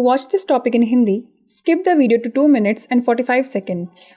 To watch this topic in Hindi, skip the video to 2 minutes and 45 seconds.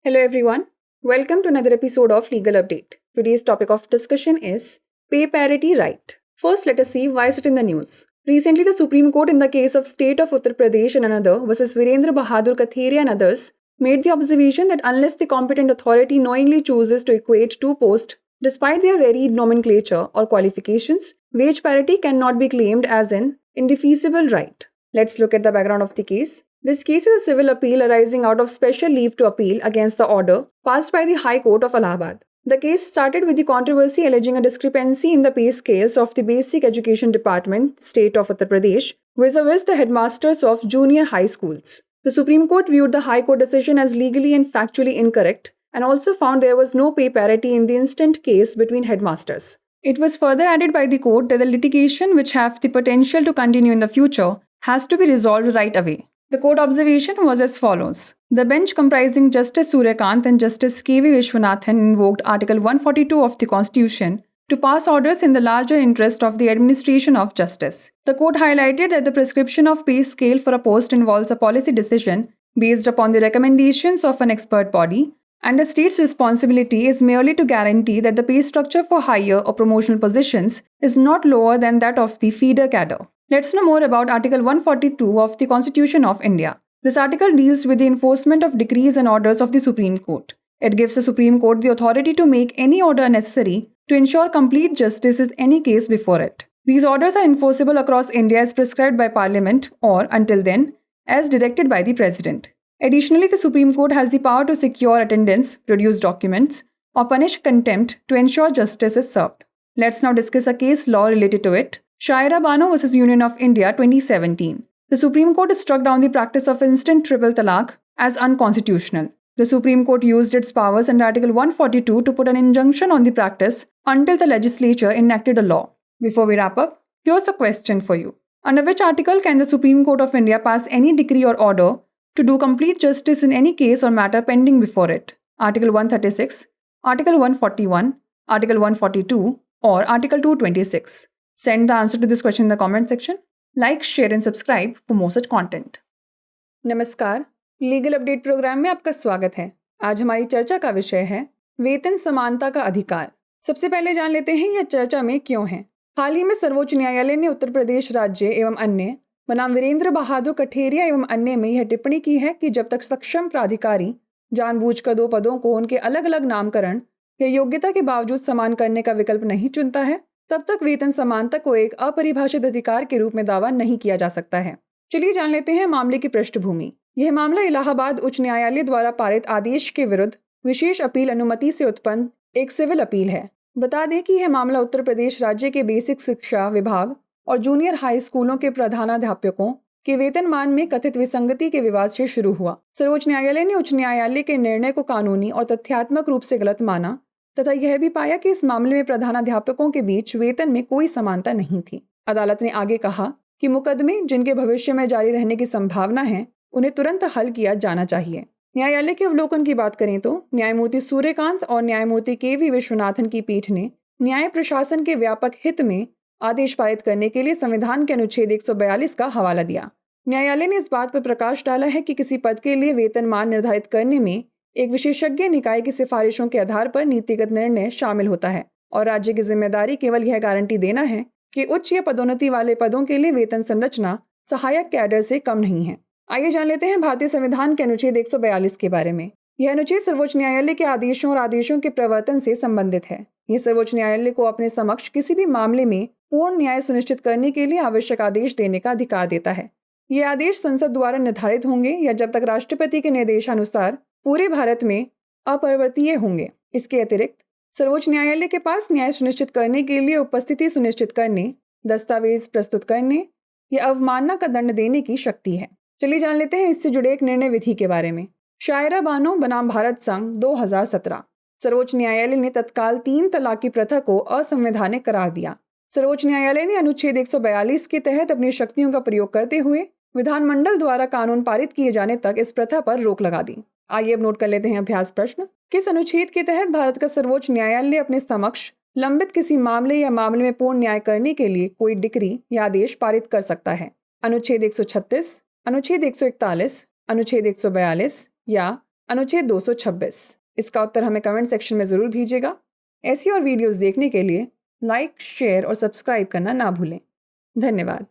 Hello everyone, welcome to another episode of Legal Update. Today's topic of discussion is pay parity right. First, let us see why is it in the news. Recently, the Supreme Court in the case of State of Uttar Pradesh and another versus Virendra Bahadur Katheria and others made the observation that unless the competent authority knowingly chooses to equate two posts despite their varied nomenclature or qualifications, wage parity cannot be claimed as an indefeasible right. Let's look at the background of the case. This case is a civil appeal arising out of special leave to appeal against the order passed by the High Court of Allahabad. The case started with the controversy alleging a discrepancy in the pay scales of the Basic Education Department, State of Uttar Pradesh, vis-a-vis the headmasters of junior high schools. The Supreme Court viewed the High Court decision as legally and factually incorrect and also found there was no pay parity in the instant case between headmasters. It was further added by the court that the litigation which have the potential to continue in the future has to be resolved right away. The court observation was as follows. The bench comprising Justice Suryakant and Justice K.V. Vishwanathan invoked Article 142 of the Constitution to pass orders in the larger interest of the administration of justice. The court highlighted that the prescription of pay scale for a post involves a policy decision based upon the recommendations of an expert body, and the state's responsibility is merely to guarantee that the pay structure for higher or promotional positions is not lower than that of the feeder cadre. Let's know more about Article 142 of the Constitution of India. This article deals with the enforcement of decrees and orders of the Supreme Court. It gives the Supreme Court the authority to make any order necessary to ensure complete justice in any case before it. These orders are enforceable across India as prescribed by Parliament or, until then, as directed by the President. Additionally, the Supreme Court has the power to secure attendance, produce documents, or punish contempt to ensure justice is served. Let's now discuss a case law related to it. Shaira Bano vs. Union of India 2017. The Supreme Court struck down the practice of instant triple talaq as unconstitutional. The Supreme Court used its powers under Article 142 to put an injunction on the practice until the legislature enacted a law. Before we wrap up, here's a question for you. Under which article can the Supreme Court of India pass any decree or order to do complete justice in any case or matter pending before it? Article 136, Article 141, Article 142, or Article 226? Send the answer to this question in the comment section. Like, share and subscribe for more such content. नमस्कार, legal update programme में आपका स्वागत है। आज हमारी चर्चा का विषय है वेतन समानता का अधिकार। सबसे पहले जान लेते हैं यह चर्चा में क्यों है। हाल ही में सर्वोच्च न्यायालय ने उत्तर प्रदेश राज्य एवं अन्य बनाम वीरेंद्र बहादुर कठेरिया एवं अन्य में यह टिप्पणी की है कि जब तक सक्षम प्राधिकारी जानबूझकर दो पदों को उनके अलग अलग नामकरण या योग्यता के बावजूद समान करने का विकल्प नहीं चुनता है, तब तक वेतन समानता को एक अपरिभाषित अधिकार के रूप में दावा नहीं किया जा सकता है। चलिए जान लेते हैं मामले की पृष्ठभूमि। यह मामला इलाहाबाद उच्च न्यायालय द्वारा पारित आदेश के विरुद्ध विशेष अपील अनुमति से उत्पन्न एक सिविल अपील है। बता दें कि यह मामला उत्तर प्रदेश राज्य के बेसिक शिक्षा विभाग और जूनियर हाई स्कूलों के प्रधानाध्यापकों के वेतनमान में कथित विसंगति के विवाद से शुरू हुआ। सर्वोच्च न्यायालय ने उच्च न्यायालय के निर्णय को कानूनी और तथ्यात्मक रूप से गलत माना तथा यह भी पाया कि इस मामले में प्रधानाध्यापकों के बीच वेतन में कोई समानता नहीं थी। अदालत ने आगे कहा कि मुकदमे जिनके भविष्य में जारी रहने की संभावना है, उन्हें तुरंत हल किया जाना चाहिए। न्यायालय के अवलोकन की बात करें तो न्यायमूर्ति सूर्यकांत और न्यायमूर्ति के.वी. विश्वनाथन की पीठ ने न्याय प्रशासन के व्यापक हित में आदेश पारित करने के लिए संविधान के अनुच्छेद 142 का हवाला दिया। न्यायालय ने इस बात पर प्रकाश डाला है कि किसी पद के लिए वेतनमान निर्धारित करने में एक विशेषज्ञ निकाय की सिफारिशों के आधार पर नीतिगत निर्णय शामिल होता है और राज्य की जिम्मेदारी केवल यह गारंटी देना है कि उच्च या पदोन्नति वाले पदों के लिए वेतन संरचना सहायक कैडर से कम नहीं है। आइए जान लेते हैं भारतीय संविधान के अनुच्छेद 142 के बारे में। यह अनुच्छेद सर्वोच्च न्यायालय के आदेशों और आदेशों के प्रवर्तन से संबंधित है। यह सर्वोच्च न्यायालय को अपने समक्ष किसी भी मामले में पूर्ण न्याय सुनिश्चित करने के लिए आवश्यक आदेश देने का अधिकार देता है। ये आदेश संसद द्वारा निर्धारित होंगे या जब तक राष्ट्रपति के निर्देशानुसार पूरे भारत में अपरिवर्तनीय होंगे। इसके अतिरिक्त सर्वोच्च न्यायालय के पास न्याय सुनिश्चित करने के लिए उपस्थिति सुनिश्चित करने, दस्तावेज प्रस्तुत करने या अवमानना का दंड देने की शक्ति है। चलिए जान लेते हैं इससे जुड़े एक निर्णय विधि के बारे में। शायरा बानो बनाम भारत संघ 2017। सर्वोच्च न्यायालय ने तत्काल 3 तलाक की प्रथा को असंवैधानिक करार दिया। सर्वोच्च न्यायालय ने अनुच्छेद 142 के तहत अपनी शक्तियों का प्रयोग करते हुए विधानमंडल द्वारा कानून पारित किए जाने तक इस प्रथा पर रोक लगा दी। आइए अब नोट कर लेते हैं अभ्यास प्रश्न। किस अनुच्छेद के तहत भारत का सर्वोच्च न्यायालय अपने समक्ष लंबित किसी मामले या मामले में पूर्ण न्याय करने के लिए कोई डिक्री या आदेश पारित कर सकता है? अनुच्छेद 136, अनुच्छेद 141, अनुच्छेद 142 या अनुच्छेद 226? इसका उत्तर हमें कमेंट सेक्शन में ज़रूर भेजिएगा। ऐसी और वीडियोस देखने के लिए लाइक, शेयर और सब्सक्राइब करना ना भूलें। धन्यवाद।